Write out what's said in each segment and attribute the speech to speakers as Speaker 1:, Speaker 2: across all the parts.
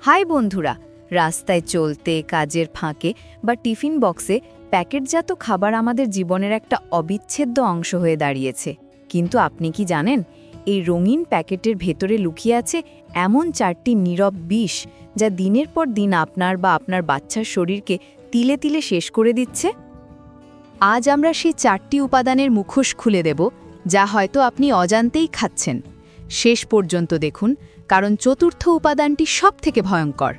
Speaker 1: High বন্ধুরা, রাস্তায় চলতে, কাজের ফাঁকে বা টিফিন বক্সে প্যাকেটজাত খাবার আমাদের জীবনের একটা অবিচ্ছেদ্য অংশ হয়ে দাঁড়িয়েছে। কিন্তু আপনি কি জানেন, এই রঙিন প্যাকেটের ভেতরে লুকিয়ে আছে এমন 4টি নীরব বিষ, যা দিনের পর দিন আপনার বা আপনার বাচ্চার শরীরকে তিলে তিলে শেষ করে দিচ্ছে? আজ আমরা সেই 4টি উপাদানের মুখোশ খুলে দেব, যা হয়তো আপনি অজান্তেই খাচ্ছেন। শেষ পর্যন্ত দেখুন, কারণ চতুর্থ উপাদানটি সবথেকে ভয়ঙ্কর।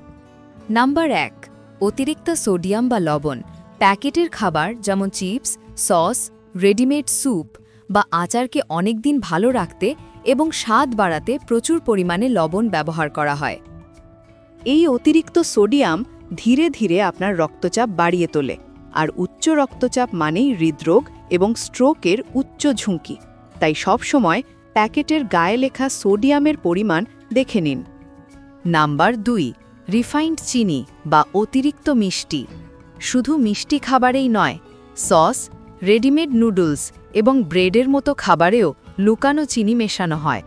Speaker 1: নাম্বার 1, অতিরিক্ত সোডিয়াম বা লবণ। প্যাকেটের খাবার যেমন চিপস, সস, রেডিমেড স্যুপ বা আচারকে অনেক দিন ভালো রাখতে এবং স্বাদ বাড়াতে প্রচুর পরিমাণে লবণ ব্যবহার করা হয়।
Speaker 2: এই অতিরিক্ত সোডিয়াম ধীরে ধীরে আপনার রক্তচাপ বাড়িয়ে তোলে, আর উচ্চ রক্তচাপ মানেই হৃদরোগ এবং স্ট্রোকের উচ্চ ঝুঁকি। তাই সবসময় প্যাকেটের গায়ে লেখা সোডিয়ামের পরিমাণ দেখে নিন।
Speaker 1: নাম্বার 2, রিফাইন্ড চিনি বা অতিরিক্ত মিষ্টি। শুধু মিষ্টি খাবারেই নয়, সস, রেডিমেড নুডলস এবং ব্রেডের মতো খাবারেও লুকানো চিনি মেশানো হয়।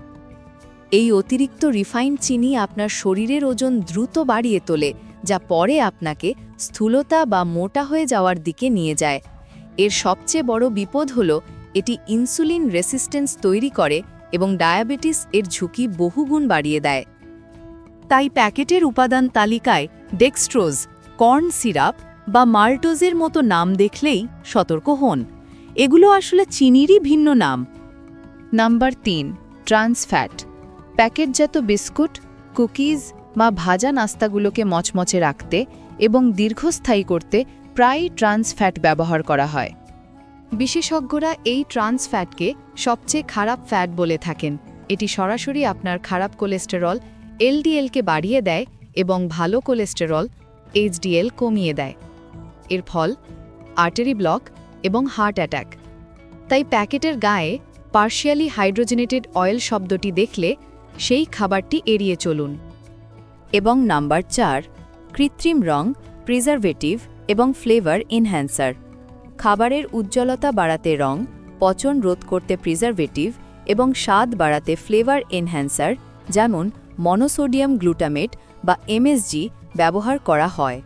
Speaker 1: এই অতিরিক্ত রিফাইন্ড চিনি আপনার শরীরের ওজন দ্রুত বাড়িয়ে তোলে, যা পরে আপনাকে স্থূলতা বা মোটা হয়ে যাওয়ার দিকে নিয়ে যায়। এর সবচেয়ে বড় বিপদ হল এটি ইনসুলিন রেসিস্টেন্স তৈরি করে এবং ডায়াবেটিস এর ঝুঁকি বহুগুণ বাড়িয়ে দেয়।
Speaker 2: তাই প্যাকেটের উপাদান তালিকায় ডেক্সট্রোজ, কর্ন সিরাপ বা মাল্টোজের মতো নাম দেখলেই সতর্ক হন। এগুলো আসলে চিনিরই ভিন্ন নাম।
Speaker 1: Number 3, trans fat. প্যাকেটজাত বিস্কুট, কুকিজ বা ভাজা নাস্তাগুলোকে মচমচে রাখতে এবং দীর্ঘস্থায়ী করতে প্রায়ই ট্রান্স ফ্যাট ব্যবহার করা হয়। বিশেষজ্ঞরা এই ট্রান্স ফ্যাটকে সবচেয়ে খারাপ ফ্যাট বলে থাকেন। এটি সরাসরি আপনার খারাপ কোলেস্টেরল এলডিএলকে বাড়িয়ে দেয় এবং ভালো কোলেস্টেরল এইচডিএল কমিয়ে দেয়। এর ফল আর্টারি ব্লক এবং হার্ট অ্যাটাক। তাই প্যাকেটের গায়ে পার্শিয়ালি হাইড্রোজেনেটেড অয়েল শব্দটি দেখলে সেই খাবারটি এড়িয়ে চলুন। এবং নাম্বার 4, কৃত্রিম রং, প্রিজারভেটিভ এবং ফ্লেভার এনহ্যান্সার। খাবারের উজ্জ্বলতা বাড়াতে রং, পচন রোধ করতে প্রিজারভেটিভ এবং স্বাদ বাড়াতে ফ্লেভার এনহ্যান্সার যেমন মনোসোডিয়াম গ্লুটামেট বা এমএসজি ব্যবহার করা হয়।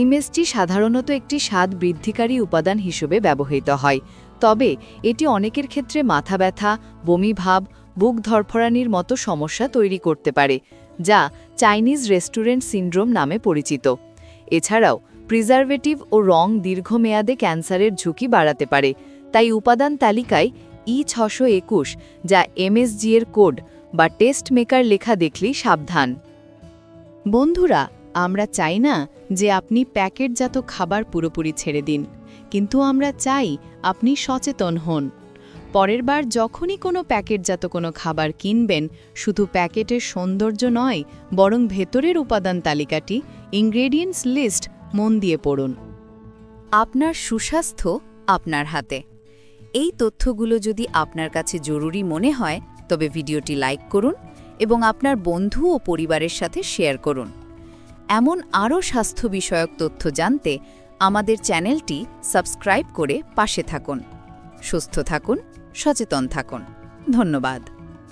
Speaker 1: এমএসজি সাধারণত একটি স্বাদ বৃদ্ধিকারী উপাদান হিসেবে ব্যবহৃত হয়, তবে এটি অনেকের ক্ষেত্রে মাথা ব্যথা, বমি ভাব, বুক ধরফরানির মতো সমস্যা তৈরি করতে পারে, যা চাইনিজ রেস্টুরেন্ট সিন্ড্রোম নামে পরিচিত। এছাড়াও প্রিজারভেটিভ ও রং দীর্ঘমেয়াদে ক্যান্সারের ঝুঁকি বাড়াতে পারে। তাই উপাদান তালিকায় E621, যা এমএসজি এর কোড বা টেস্ট মেকার লেখা দেখলেই সাবধান।
Speaker 2: বন্ধুরা, আমরা চাই না যে আপনি প্যাকেটজাত খাবার পুরোপুরি ছেড়ে দিন, কিন্তু আমরা চাই আপনি সচেতন হন। পরের বার যখনই কোনো প্যাকেটজাত কোনো খাবার কিনবেন, শুধু প্যাকেটের সৌন্দর্য নয়, বরং ভেতরের উপাদান তালিকাটি, ইনগ্রেডিয়েন্টস লিস্ট মন দিয়ে পড়ুন।
Speaker 1: আপনার সুস্বাস্থ্য আপনার হাতে। এই তথ্যগুলো যদি আপনার কাছে জরুরি মনে হয়, তবে ভিডিওটি লাইক করুন এবং আপনার বন্ধু ও পরিবারের সাথে শেয়ার করুন। এমন আরও স্বাস্থ্য বিষয়ক তথ্য জানতে আমাদের চ্যানেলটি সাবস্ক্রাইব করে পাশে থাকুন। সুস্থ থাকুন, সচেতন থাকুন। ধন্যবাদ।